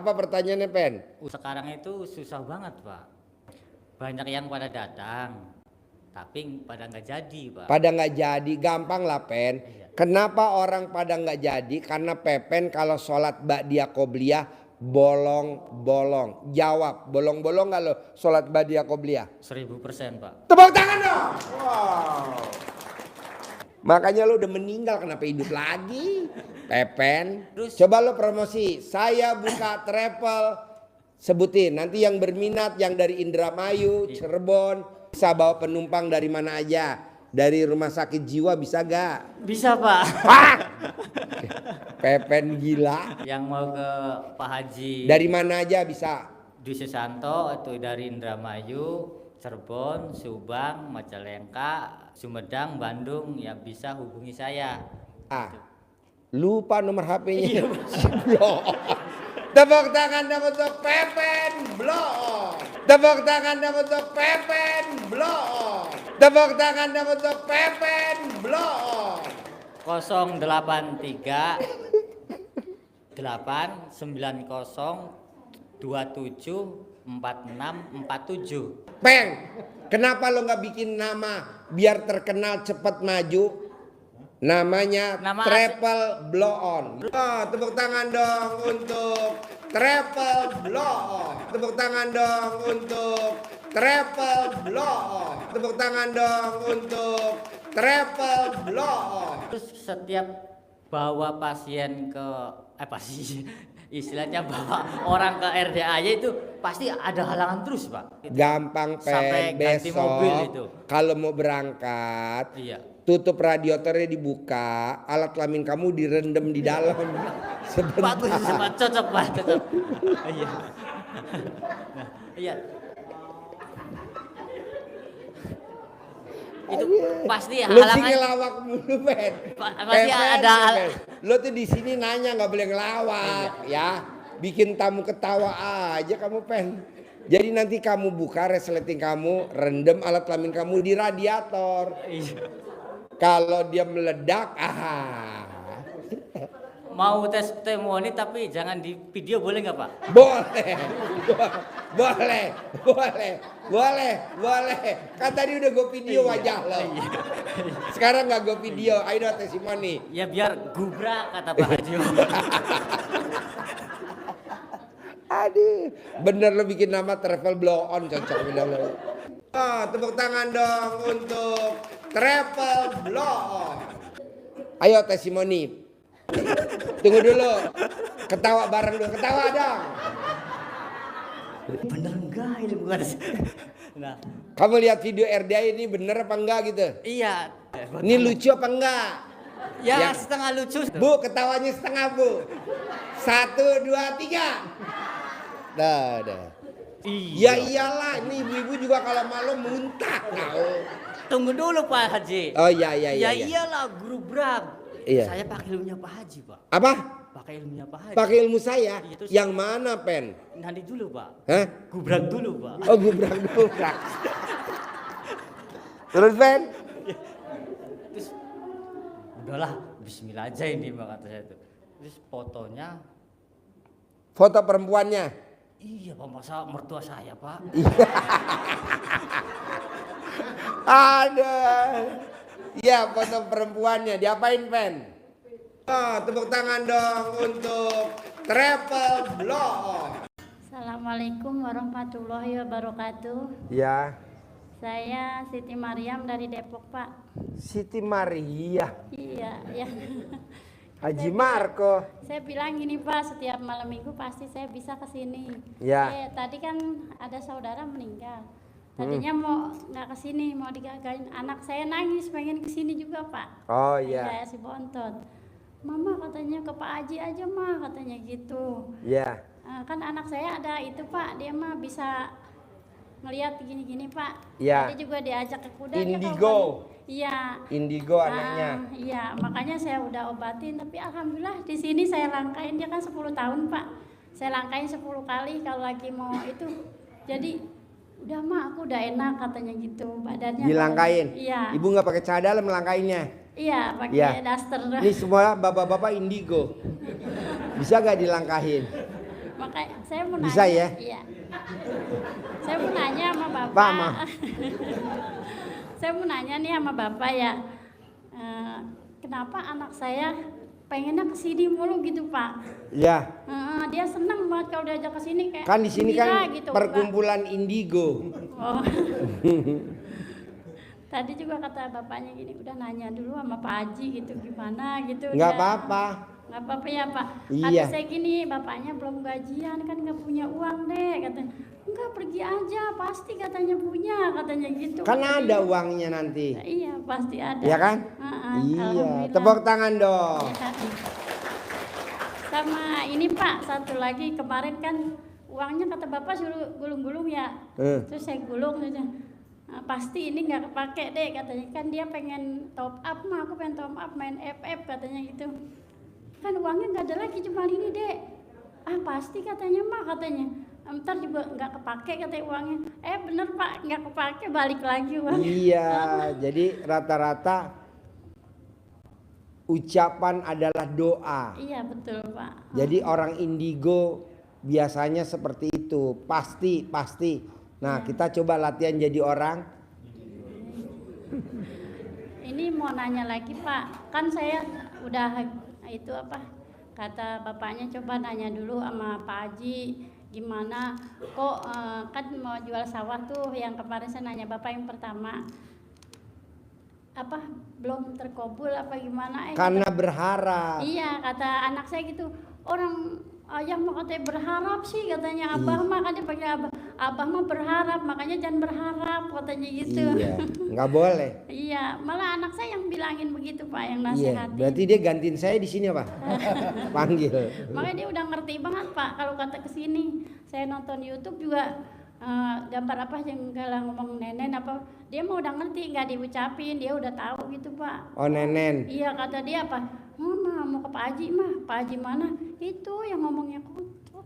Apa pertanyaannya, Pen? Sekarang itu susah banget, Pak. Banyak yang pada datang, tapi pada nggak jadi, Pak. Pada nggak jadi, gampang lah, Pen. Iya. Kenapa orang pada nggak jadi? Karena Pepen kalau sholat ba'diyah qobliyah bolong-bolong. Jawab, bolong-bolong nggak lo sholat ba'diyah qobliyah? 1000%, Pak. Tepuk tangan dong. Wow. Makanya lo udah meninggal, kenapa hidup lagi? Pepen. Terus? Coba lo promosi. Saya buka travel. Sebutin. Nanti yang berminat yang dari Indramayu, Cirebon. Bisa bawa penumpang dari mana aja. Dari rumah sakit jiwa bisa gak? Bisa, Pak. Pepen gila. Yang mau ke Pak Haji Dari mana aja bisa? Dwi Susanto atau dari Indramayu, Cirebon, Subang, Majalengka, Sumedang, Bandung, ya bisa hubungi saya. Lupa nomor HP-nya. Tepuk tangan dong untuk Pepen Blok. Tepuk tangan dong untuk Pepen Blok. Tepuk tangan dong untuk Pepen Blok. 083 890 27 4647. Peng, kenapa lo nggak bikin nama biar terkenal cepat maju? Namanya Travel Blow On. Oh, tepuk tangan dong untuk Travel Blow On. Tepuk tangan dong untuk Travel Blow On. Tepuk tangan dong untuk Travel Blow On. Terus setiap bawa pasien ke istilahnya bawa orang ke RDA itu pasti ada halangan terus, Pak. Gampang, Sampai Pen. ganti mobil itu. Kalau mau berangkat, Iya. tutup radiatornya dibuka, alat kelamin kamu direndam di dalam. Bagus, Pak. Cocok, Pak. Cocok. Iya. Nah, iya. Itu pasti Lu sih halangan. ngelawak mulu, Ben. Pasti ada Lo tuh di sini nanya nggak boleh ngelawak, ya. Bikin tamu ketawa aja kamu, Pen. Jadi nanti kamu buka resleting kamu, rendam alat kelamin kamu di radiator. Iya. Kalau dia meledak, Mau testimoni tapi jangan di video, boleh nggak, Pak? boleh, boleh. Kan tadi udah gue video wajah lo. Sekarang nggak gue video, ayo dong testimoni. Ya biar gubrak kata Pak Haji. Aduh, bener lo bikin nama Travel Blow On, cocok bener lo. Oh, tepuk tangan dong untuk Travel Blow On. Ayo testimoni. Tunggu dulu. Ketawa bareng dulu, ketawa dong. Bener enggak ini bukan? Nah, Kamu lihat video RDA ini bener apa enggak gitu? iya. Ini lucu apa enggak? Ya, Ya. setengah lucu. Bu, ketawanya setengah, Bu. 1, 2, 3. Dah. Ya iyalah, ini ibu-ibu juga kalau malu muntah tahu. Tunggu dulu Pak Haji. Oh iya. Ya iyalah gubrak. Iya. Saya pakai ilmunya Pak Haji, Pak. Apa? Pakai ilmunya Pak Haji. Pakai ilmu saya? Iya, terus- Yang mana, Pen? Nanti dulu, Pak. Hah? Gubrak dulu, Pak. Oh, gubrak. Terus, Pen? Terus udahlah, bismillah aja ini Pak kata saya tuh. Terus fotonya, Foto perempuannya? iya Pak, masa mertua saya, Pak. Ada. Ya, foto perempuannya. Diapain, Pen? Oh, tepuk tangan dong untuk Travel Blow On. Assalamualaikum warahmatullahi wabarakatuh. Ya, Saya Siti Mariam dari Depok, Pak. Siti Maria. Iya, ya. Haji Marco. Saya bilang gini, Pak, setiap malam minggu pasti saya bisa ke sini. Ya. Tadi kan ada saudara meninggal. Tadinya mau nggak ke sini, mau digagain. Anak saya nangis pengen ke sini juga, Pak. Oh Kayak iya. si Bontot. Mama katanya ke Pak Haji aja, mah katanya gitu. Ya. Kan anak saya ada itu, Pak, dia mah bisa ngelihat gini-gini, Pak. Iya. Dia juga diajak ke kuda. dia kalau Indigo. Iya. Indigo anaknya. Iya, makanya saya udah obatin, tapi alhamdulillah di sini saya langkain, dia kan 10 tahun, Pak. Saya langkain 10 kali kalau lagi mau itu. Jadi udah mah aku udah enak katanya gitu badannya. Dilangkain. Iya. Ibu nggak pakai cadar melangkainnya. Iya, pakai Iya. daster. Ini semua bapak-bapak indigo. Bisa gak dilangkahin? Makanya saya mau nanya. Bisa ya? Iya. Saya mau nanya sama Bapak. Pak, Ma. Saya mau nanya nih sama Bapak ya. Kenapa anak saya pengennya ke sini mulu gitu, Pak? Ya. Dia senang banget kalau diajak ke sini kayak Kan di sini gembira kan gitu, perkumpulan indigo. Oh. Tadi juga kata bapaknya gini, udah nanya dulu sama Pak Haji gitu gimana gitu. Nggak Udah. apa-apa. Nggak apa-apa ya Pak. Iya. Kata saya gini, bapaknya belum gajian kan nggak punya uang deh katanya. Enggak, pergi aja pasti katanya punya katanya gitu. Kan Kata ada dia. uangnya nanti. Iya pasti ada. Ya kan? Iya. Alhamdulillah. Tepuk tangan dong. Ya. Sama ini Pak, satu lagi kemarin kan uangnya kata bapak suruh gulung-gulung ya. Terus saya gulung aja. Pasti ini nggak kepake deh katanya, kan dia pengen top up mah, aku pengen top up main FF katanya gitu, kan uangnya nggak ada lagi cuma ini deh. Pasti katanya mah katanya ntar juga nggak kepake katanya uangnya. Bener Pak, nggak kepake, balik lagi uangnya. Iya, jadi rata-rata ucapan adalah doa. Iya betul Pak. Jadi orang indigo biasanya seperti itu, pasti. Nah, kita coba latihan jadi orang. Ini mau nanya lagi Pak, kan saya udah itu apa, kata bapaknya coba nanya dulu sama Pak Haji gimana kok kan mau jual sawah tuh, yang kemarin saya nanya bapak yang pertama apa belum terkabul apa gimana Karena kata, berharap. iya kata anak saya gitu, orang ayah mah katanya berharap sih katanya, abah mah katanya pakai abah mah berharap, makanya jangan berharap katanya gitu. Iya, nggak boleh. Iya, malah anak saya yang bilangin begitu Pak, yang Iya, nasihatin. berarti dia gantiin saya di sini apa? Panggil. Makanya dia udah ngerti banget Pak kalau kata kesini. Saya nonton YouTube juga gambar apa yang galang ngomong nenen apa, dia mah udah ngerti, nggak diucapin, dia udah tahu gitu Pak. Oh, nenen. Iya kata dia apa? Mama mau ke Pak Haji mah, Pak Haji mana? Itu yang ngomongnya kotor.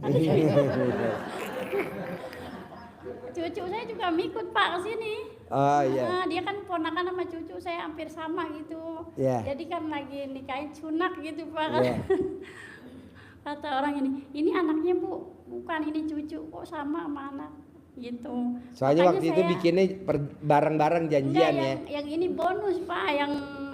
Cucu saya juga ngikut Pak ke sini. Oh iya. Dia kan ponakan sama cucu saya hampir sama gitu. Iya. Jadi kan lagi nikahin sunak gitu Pak. Iya. Kata orang ini anaknya Bu, bukan ini cucu, kok sama anak gitu. Soalnya Makanya waktu itu saya- bikinnya bareng-bareng janjian Enggak, ya. yang ini bonus Pak,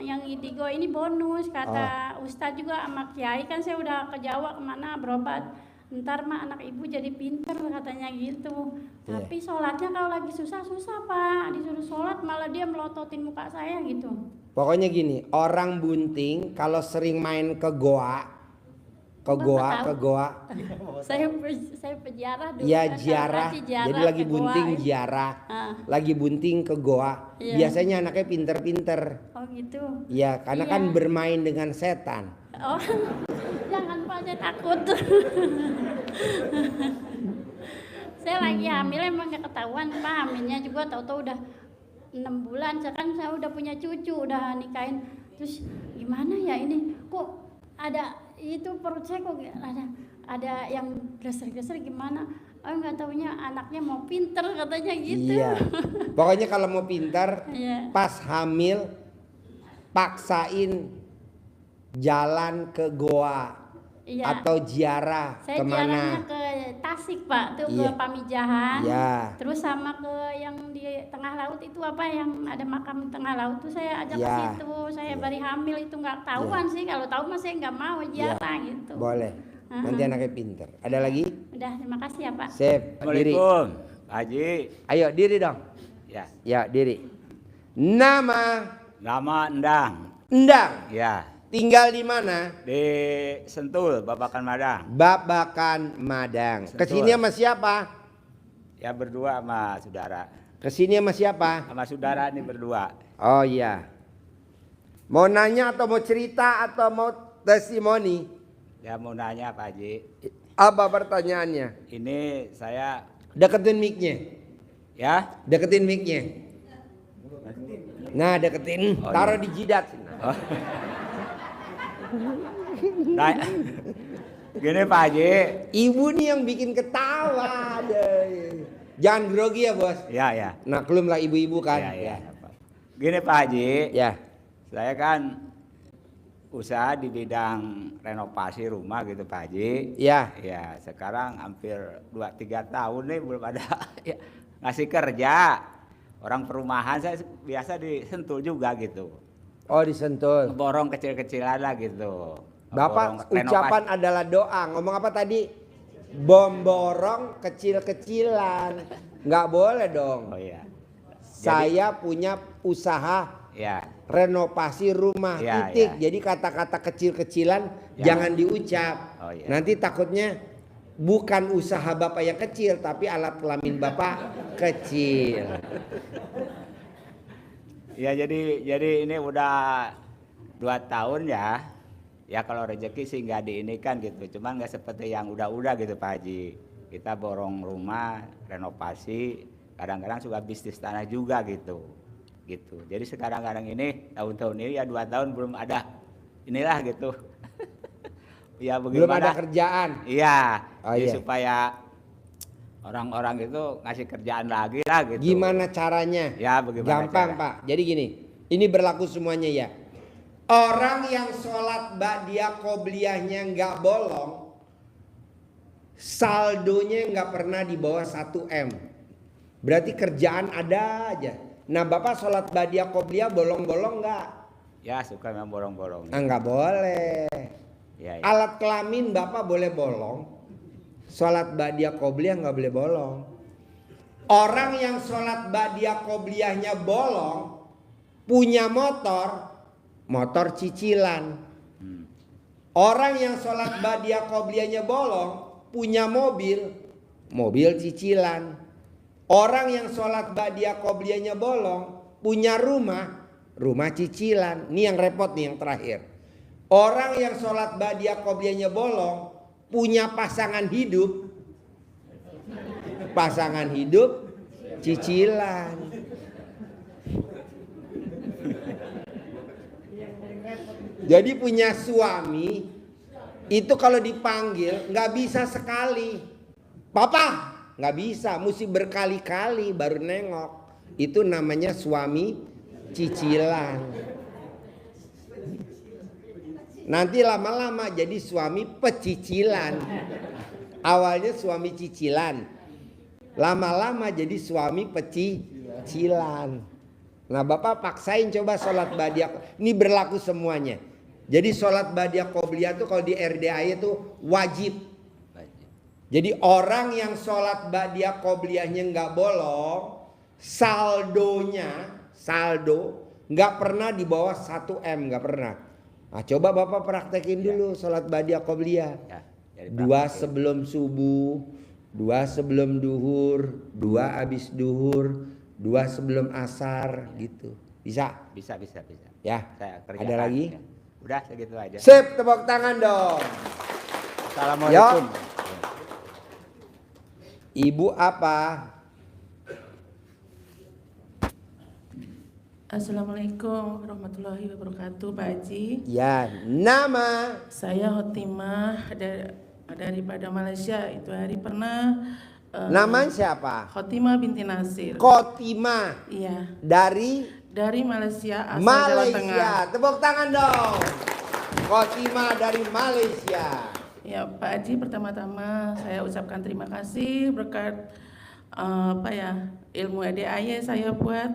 yang indigo ini bonus kata Ustadz juga sama Kiai, kan saya udah ke Jawa kemana berobat, ntar mah anak ibu jadi pinter katanya gitu. Iya. Tapi sholatnya kalau lagi susah Pak, disuruh sholat malah dia melototin muka saya gitu. Pokoknya gini, orang bunting kalau sering main ke goa, Saya peziarah dulu. ya kan, ziarah. kalau Jadi lagi ke bunting goa. ziarah, Ah. lagi bunting ke goa. Iya. Biasanya anaknya pinter-pinter. Oh gitu. Ya, karena Iya. kan bermain dengan setan. Oh, jangan Pak, saya takut. Saya lagi hamil emang gak ketahuan Pak, hamilnya juga tahu-tahu udah 6 bulan, kan saya udah punya cucu, udah nikahin. Terus gimana ya ini, kok ada itu perut saya kok ada yang geser-geser gimana? Nggak taunya anaknya mau pinter katanya gitu. Iya. Pokoknya kalau mau pintar, Iya. pas hamil paksain jalan ke goa. Iya. Atau ziarah Saya kemana? jalannya ke Tasik Pak, tuh Iya. ke Pamijahan. Iya. Terus sama ke yang di tengah laut itu apa yang ada makam di tengah laut tuh saya ajak Iya. ke situ. Saya bari hamil itu nggak tahuan sih, kalau tahu mah saya nggak mau ziarah gitu. Boleh. Nanti anaknya pinter. Ada lagi? Udah, terima kasih ya Pak. Sip, diri. Assalamualaikum, Pak Haji. Ayo diri dong. Ya, Ya, diri. Nama nama Endang. Endang. Ya, Tinggal di mana? di Sentul, Babakan Madang. Babakan Madang. Sentul. Kesini sama siapa? Ya berdua sama saudara. Kesini sama siapa? Sama saudara ini berdua. Oh iya. Mau nanya atau mau cerita atau mau testimoni? Ya mau nanya Pak Haji. Apa pertanyaannya? Ini saya Deketin mic-nya. ya. Deketin mic-nya. Nah, deketin. Oh, Taruh iya. di jidat. Oh. Nah, gini Pak Haji. Ibu nih yang bikin ketawa. Deh. Jangan grogi ya, Bos. Ya, ya. Maklum lah ibu-ibu kan. Ya, ya. Gini Pak Haji. Ya. Saya kan usaha di bidang renovasi rumah gitu Pak Haji. Ya. Ya, sekarang hampir 2-3 tahun nih belum ada ya, ngasih kerja. Orang perumahan saya biasa disentul juga gitu. Oh, disentul. Borong kecil-kecilan lah gitu. Bapak Ngeborong ucapan renovasi. adalah doa. Ngomong apa tadi? Bomborong kecil-kecilan. Nggak boleh dong. Oh iya. Saya punya usaha Ya. renovasi rumah, Ya, titik. ya. Jadi kata-kata kecil-kecilan Ya. jangan diucap. Oh, iya. Nanti takutnya bukan usaha Bapak yang kecil, tapi alat kelamin Bapak kecil. Ya jadi ini udah 2 tahun ya. Ya kalau rezeki sih nggak diinikan gitu. Cuman nggak seperti yang udah gitu Pak Haji. Kita borong rumah, renovasi, kadang-kadang suka bisnis tanah juga gitu. Jadi sekarang-kadang ini tahun-tahun ini ya 2 tahun belum ada inilah gitu. Ya Belum bagaimana? ada kerjaan. Iya. Oh, Jadi iya. supaya orang-orang itu ngasih kerjaan lagi lah gitu. Gimana caranya? Ya bagaimana Gampang cara? Pak. Jadi gini, ini berlaku semuanya ya. Orang yang sholat ba'diyah qobliyahnya nggak bolong, saldonya nggak pernah di bawah 1 M. Berarti kerjaan ada aja. Nah Bapak sholat ba'diyah qobliyah bolong-bolong nggak? Ya suka memang borong-borong. Ah, nggak boleh. Ya, ya. Alat kelamin Bapak boleh bolong, sholat ba'diyah qobliyah nggak boleh bolong. Orang yang sholat ba'diyah qobliyahnya bolong, punya motor cicilan. Orang yang sholat ba'diyah qobliyahnya bolong, punya mobil cicilan. Orang yang sholat ba'diyah qobliyahnya bolong, punya rumah cicilan. Ini yang repot nih yang terakhir. Orang yang sholat ba'diyah qobliyahnya bolong, punya pasangan hidup cicilan. Jadi punya suami itu kalau dipanggil nggak bisa sekali, papa nggak bisa, mesti berkali-kali baru nengok. Itu namanya suami cicilan. Nanti lama-lama jadi suami pecicilan. Awalnya suami cicilan, lama-lama jadi suami pecicilan. Nah Bapak paksain coba sholat ba'diyah. Ini berlaku semuanya. Jadi sholat ba'diyah qobliyah itu kalau di RDAI itu wajib. Jadi orang yang sholat ba'diyah qobliyahnya nggak bolong, saldo nggak pernah di bawah 1 M, nggak pernah. Nah coba Bapak praktekin dulu sholat ba'diyah qobliyah. Ya, jadi 2 sebelum subuh, 2 sebelum duhur, 2 habis duhur, 2 sebelum asar gitu. Bisa? Bisa. Ya. Saya Ada kerjakan. lagi? Ya. Udah segitu aja. Sip, tepuk tangan dong. Assalamualaikum. Ibu apa? Assalamualaikum warahmatullahi wabarakatuh, Pak Haji. Ya, nama. Saya Khotimah daripada Malaysia. Itu hari pernah. Namanya siapa? Khotimah binti Nasir. Khotimah. Iya, Dari Malaysia, asal Jawa Tengah. Malaysia. Tepuk tangan dong. Khotimah dari Malaysia. Ya, Pak Haji, pertama-tama saya ucapkan terima kasih berkat ilmu ADAY saya buat.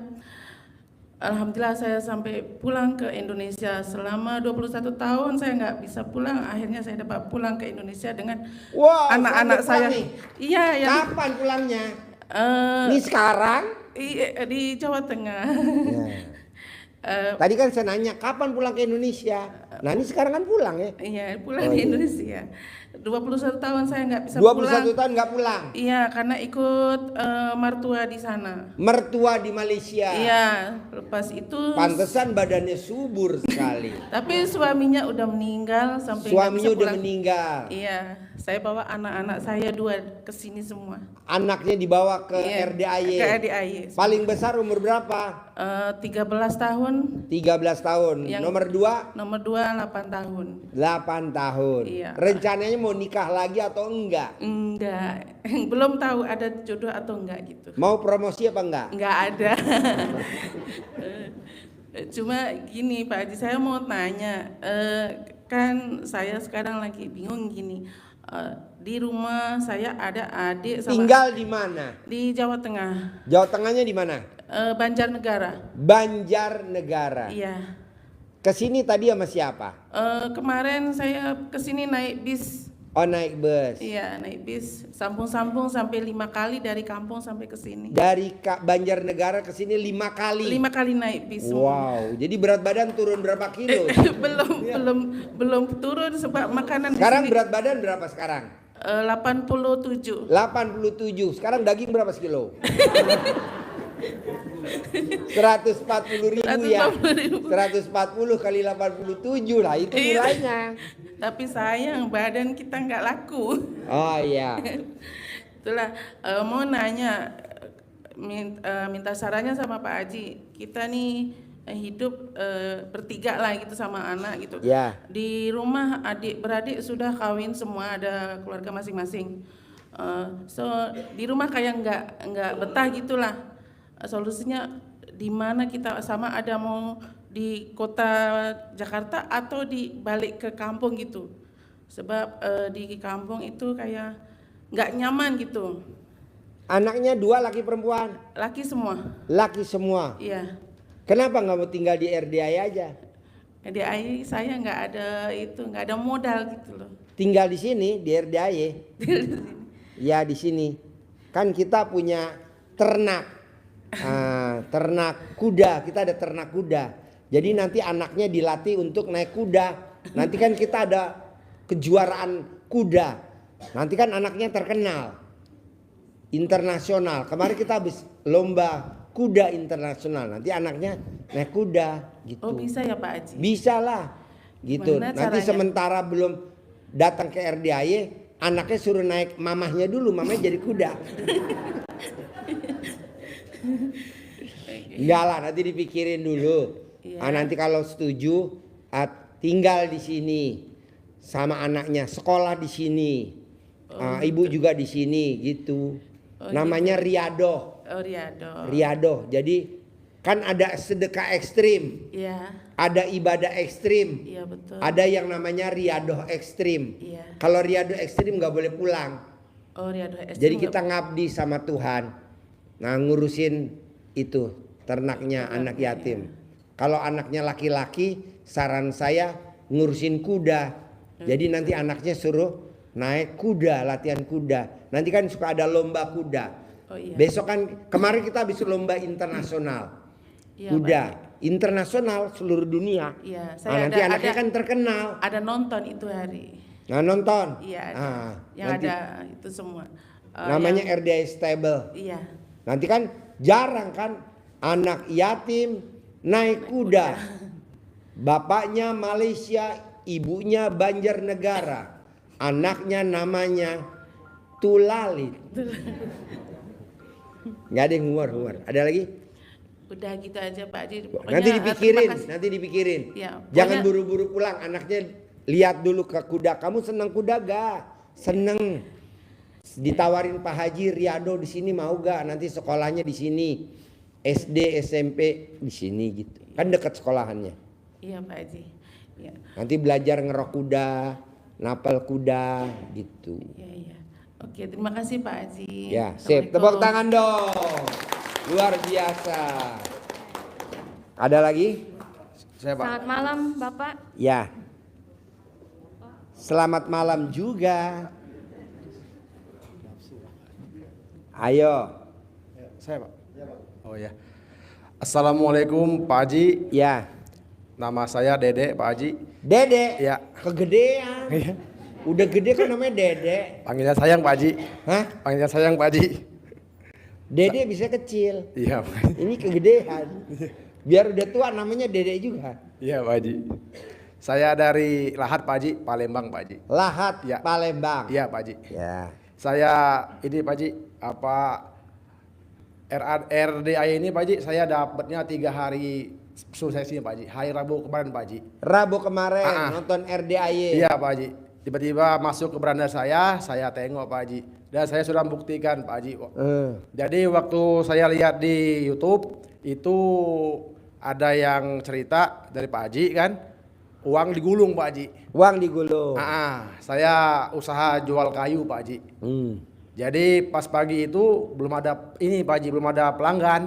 Alhamdulillah saya sampai pulang ke Indonesia. Selama 21 tahun saya nggak bisa pulang. Akhirnya saya dapat pulang ke Indonesia dengan Wow, anak-anak sampai saya. pulang nih? Iya, ya. Kapan pulangnya? Eh, Ini sekarang? di Jawa Tengah. Ya. Tadi kan saya nanya kapan pulang ke Indonesia. Nah ini sekarang kan pulang ya. Iya, pulang Oh, di iya. Indonesia. 21 tahun saya nggak bisa 21 pulang. tahun nggak pulang. Iya, karena ikut mertua di sana. Mertua di Malaysia. Iya, lepas itu. Pantesan badannya subur sekali. Tapi suaminya udah meninggal sampai nggak Suaminya bisa udah pulang. meninggal. Iya, saya bawa anak-anak saya 2 ke sini semua. Anaknya dibawa ke Iya, RDAY. Ke RDAY. Paling besar umur berapa? 13 tahun. 13 tahun. Yang- Nomor 2? Nomor 2 8 tahun. 8 tahun. Iya. Rencananya mau nikah lagi atau enggak? Enggak, belum tahu ada jodoh atau enggak gitu. Mau promosi apa enggak? Enggak ada. Cuma gini Pak Haji, saya mau tanya, kan saya sekarang lagi bingung gini. Di rumah saya ada adik sama Tinggal di mana? di Jawa Tengah, Jawa Tengahnya di mana? Banjarnegara. Banjarnegara. Iya. Kesini tadi sama siapa? Kemarin saya kesini naik bis. Oh, naik bus. Iya, naik bis. Sambung-sambung sampai 5 kali dari kampung sampai ke sini. Dari Banjarnegara ke sini 5 kali. 5 kali naik bis. Wow, jadi berat badan turun berapa kilo? belum turun sebab makanan Sekarang di sini. berat badan berapa sekarang? 87. 87. Sekarang daging berapa sekilo? 140.000 ya. 140 kali 87 lah itu nilainya. Tapi sayang badan kita nggak laku. Oh iya. Itulah mau nanya, minta sarannya sama Pak Haji. Kita nih hidup bertiga lah gitu sama anak gitu. Ya. Di rumah adik beradik sudah kawin semua, ada keluarga masing-masing. So di rumah kayak nggak betah gitulah. Solusinya di mana kita sama, ada mau di kota Jakarta atau di balik ke kampung gitu. Sebab di kampung itu kayak nggak nyaman gitu. Anaknya 2 laki perempuan? Laki semua. Laki semua. Iya. Kenapa nggak mau tinggal di RDI aja? Di AI saya nggak ada modal gitu loh. Tinggal di sini di RDI. Ya di sini. Kan kita punya ternak. Ternak kuda, kita ada ternak kuda. Jadi nanti anaknya dilatih untuk naik kuda. Nanti kan kita ada kejuaraan kuda. Nanti kan anaknya terkenal internasional. Kemarin kita habis lomba kuda internasional. Nanti anaknya naik kuda gitu. Oh bisa ya Pak Haji? Bisa lah gitu. Gimana Nanti caranya? sementara belum datang ke RDAY, anaknya suruh naik mamahnya dulu, mamanya jadi kuda. Enggak lah, nanti dipikirin dulu. Iya. Nanti kalau setuju, tinggal di sini sama anaknya, sekolah di sini, ibu juga di sini gitu. Namanya gitu. Riado. Oh Riado. Riado. Jadi kan ada sedekah ekstrim, Iya. ada ibadah ekstrim, Iya betul. ada yang namanya riado ekstrim. Iya. Kalau riado ekstrim nggak boleh pulang. Oh Riado. Jadi kita ngabdi sama Tuhan. Nah ngurusin itu ternaknya anak yatim. Kalau anaknya laki-laki, saran saya ngurusin kuda. Jadi nanti anaknya suruh naik kuda, latihan kuda. Nanti kan suka ada lomba kuda. Oh iya. Besok kan kemarin kita habis lomba internasional. Iya, Kuda internasional seluruh dunia. Iya, Nanti anaknya kan terkenal. Ada nonton itu hari. Nah nonton. Iya ada. Yang nanti ada itu semua. namanya RDI Stable. Iya. Nanti kan jarang kan anak yatim naik kuda. Bapaknya Malaysia, ibunya Banjarnegara. Anaknya namanya Tulalit. Nggak ada yang humor. Ada lagi? Udah gitu aja Pak Haji. Pokoknya, Nanti dipikirin, terima kasih. nanti dipikirin. Ya, Jangan pokoknya- buru-buru pulang. Anaknya lihat dulu ke kuda. Kamu senang kuda gak? Seneng. Ditawarin Pak Haji Riado di sini mau gak? Nanti sekolahnya di sini. SD, SMP di sini gitu. Kan dekat sekolahannya. Iya Pak Haji. Iya. Nanti belajar ngerok kuda, napel kuda gitu. Iya iya. Oke, terima kasih Pak Haji. Ya, sip. Tepuk tangan dong. Luar biasa. Ada lagi? Saya Pak. Selamat malam Bapak. Ya. Selamat malam juga. Ayo. Saya Pak. Oh ya. Assalamualaikum Pak Haji. Ya. Nama saya Dede Pak Haji. Dede. Ya. Kegedean. Udah gede kan namanya Dede. Panggilnya sayang Pak Haji. Hah? Panggilnya sayang Pak Haji. Dede bisa kecil. Iya Pak Haji. Ini kegedean. Biar udah tua namanya Dede juga. Iya Pak Haji. Saya dari Lahat Pak Haji, Palembang Pak Haji. Lahat Ya. Palembang. Iya Pak Haji. Ya. Saya ini Pak Haji, RDI ini Pak Haji, saya dapatnya 3 hari suksesi Pak Haji. Hari Rabu kemarin Pak Haji. Rabu kemarin Ah. nonton RDAY. Iya Pak Haji. Tiba-tiba masuk ke beranda saya tengok Pak Haji. Dan saya sudah buktikan Pak Haji. Jadi waktu saya lihat di YouTube itu ada yang cerita dari Pak Haji kan, uang digulung Pak Haji. Uang digulung. Saya usaha jual kayu Pak Haji. Jadi pas pagi itu belum ada ini Pak Haji, belum ada pelanggan.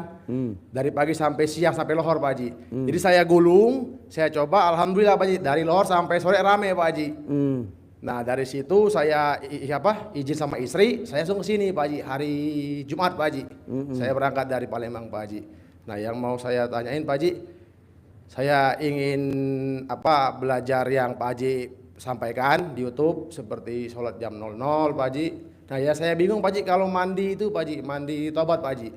Dari pagi sampai siang sampai lohor Pak Haji. Jadi saya gulung, saya coba, alhamdulillah Pak Haji, dari lohor sampai sore rame Pak Haji. Nah dari situ saya izin sama istri, saya langsung ke sini Pak Haji, hari Jumat Pak Haji. Saya berangkat dari Palembang Pak Haji. Nah yang mau saya tanyain Pak Haji, saya ingin belajar yang Pak Haji sampaikan di YouTube seperti sholat jam 00 Pak Haji. Nah ya saya bingung Pak Haji, kalau mandi itu Pak Haji, mandi tobat Pak Haji.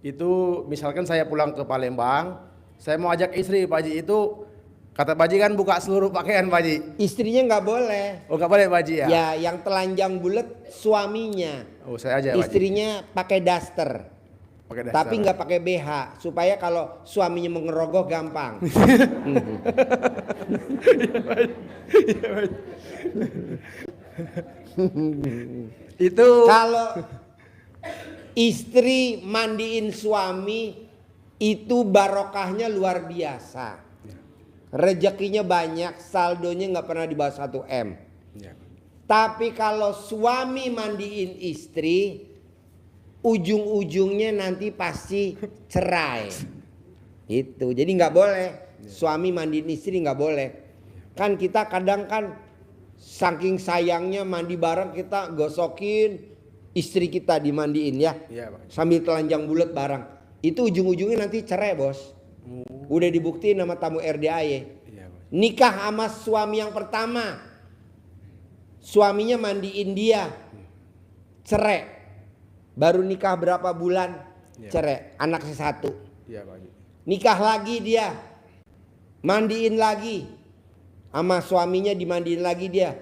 Itu misalkan saya pulang ke Palembang, saya mau ajak istri Pak Haji, itu kata Pak Haji kan buka seluruh pakaian Pak Haji. Istrinya nggak boleh. Oh nggak boleh Pak Haji ya? Ya yang telanjang bulat suaminya. Oh saya aja Pak Haji. Istrinya pakai daster. Pakai daster. Tapi nggak pakai BH supaya kalau suaminya mau ngerogoh gampang. Itu Kalau istri mandiin suami itu barokahnya luar biasa. Rezekinya banyak, saldonya nggak pernah di bawah 1 M. Tapi kalau suami mandiin istri, ujung-ujungnya nanti pasti cerai. Itu. Jadi nggak boleh suami mandiin istri, nggak boleh. Kan kita kadang kan saking sayangnya mandi bareng kita gosokin istri kita dimandiin ya. Sambil telanjang bulat bareng. Itu ujung-ujungnya nanti cerai bos. Udah dibuktiin sama tamu RDAY. Nikah sama suami yang pertama, suaminya mandiin dia, cerai. Baru nikah berapa bulan, cerai. Anaknya 1. Nikah lagi dia, mandiin lagi. Sama suaminya dimandiin lagi dia.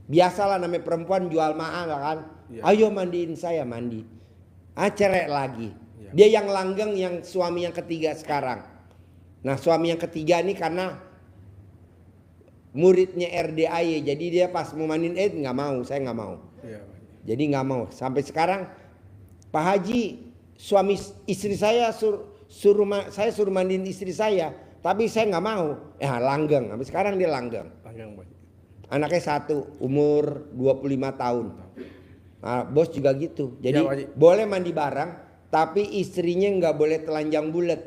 Biasalah namanya perempuan jual mahal kan. Ayo mandiin saya, mandi. Cerai lagi. Dia yang langgeng, yang suami yang ketiga sekarang. Nah suami yang ketiga ini karena muridnya RDAY. Jadi dia pas mau mandiin nggak mau, saya nggak mau. Jadi nggak mau. Sampai sekarang Pak Haji, suami istri saya saya suruh mandiin istri saya. Tapi saya nggak mau, langgeng. Sampai sekarang dia langgeng. Anaknya 1, umur 25 tahun. Nah, bos juga gitu. Jadi boleh mandi bareng, tapi istrinya nggak boleh telanjang bulat.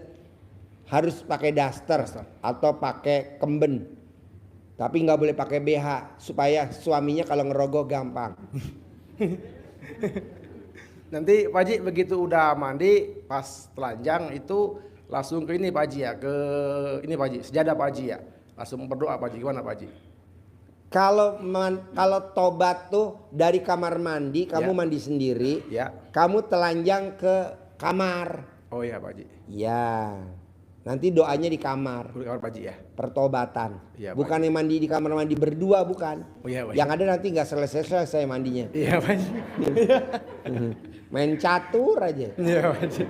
Harus pakai daster atau pakai kemben. Tapi nggak boleh pakai BH supaya suaminya kalau ngerogoh gampang. Nanti Pak Haji begitu udah mandi, pas telanjang itu langsung ke ini Pak Haji ya, ke ini Pak Haji, sejadah Pak Haji ya. Langsung berdoa Pak Haji, gimana Pak Haji? Kalau tobat tuh dari kamar mandi, kamu mandi sendiri, kamu telanjang ke kamar. Oh iya Pak Haji. Ya, nanti doanya di kamar. Di kamar Pak Haji ya. Pertobatan. Ya, bukan yang mandi di kamar mandi berdua, bukan. Oh iya Pak Haji. Yang ada nanti nggak selesai mandinya. Iya Pak Haji. Main catur aja. Iya Pak Haji.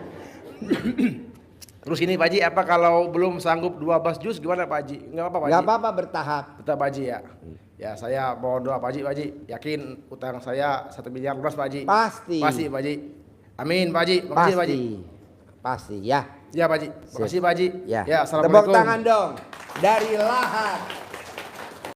Terus ini Pak Haji, apa kalau belum sanggup 12 juz gimana Pak Haji? Enggak apa-apa Pak Haji? Enggak apa-apa, bertahap. Tetap Pak Haji ya. Ya saya mohon doa Pak Haji. Yakin utang saya 1 miliar lunas Pak Haji. Pasti. Pasti Pak Haji. Amin Pak Haji. Makasih Pak Haji. Pasti ya. Ya Pak Haji. Makasih Pak Haji. Ya. Ya, assalamualaikum. Tepuk tangan dong dari Lahat